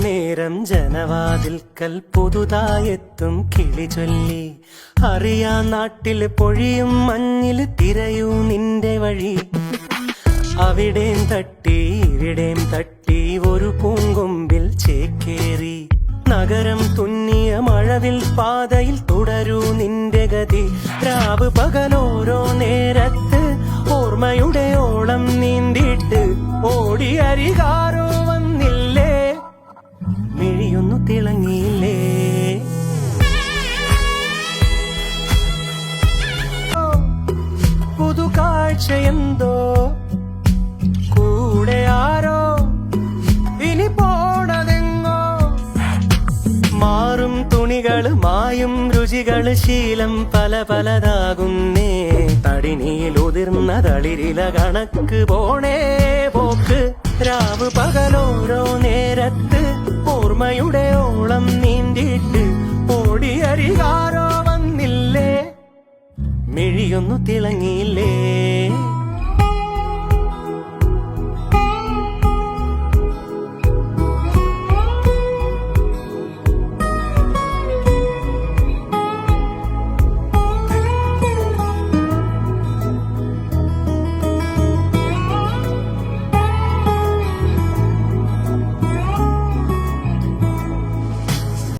നേരം ജനവാതിൽക്കൽ പുതുതായെത്തും കിളി ചൊല്ലി. അറിയാ നാട്ടില് പൊഴിയും മഞ്ഞില് തിരയൂ നിന്റെ വഴി. അവിടേം തട്ടി ഇവിടേം തട്ടി ഒരു പൂങ്കൊമ്പിൽ ചേക്കേറി. നഗരം തുന്നിയ മഴവിൽ പാതയിൽ തുടരൂ നിന്റെ ഗതി. രാവ് പകലോരോ നേരത്ത് ഓർമ്മയുടെ ഓളം നീന്തിയിട്ട് ഓടിയരികാരോ വന്നില്ലേ, മിഴിയൊന്നു തിളങ്ങിയില്ലേ. പുതുകാഴ്ചയെന്തോ കൂടെ ആരോ, ഇനി പോണതെങ്ങോ. മാറും തുണികള് മായും രുചികള് ശീലം പല പലതാകുന്നേ. തടിനിയിൽ ഉതിർന്ന തളിരില കണക്ക് പോണേ പോക്ക്. രാവ് പകലോരോ നേരത്ത് ഓർമ്മയുടെ ഓളം നീന്തിയിട്ട് ഓടിയരികാരോ വന്നില്ലേ, മിഴിയൊന്നു തിളങ്ങിയില്ലേ.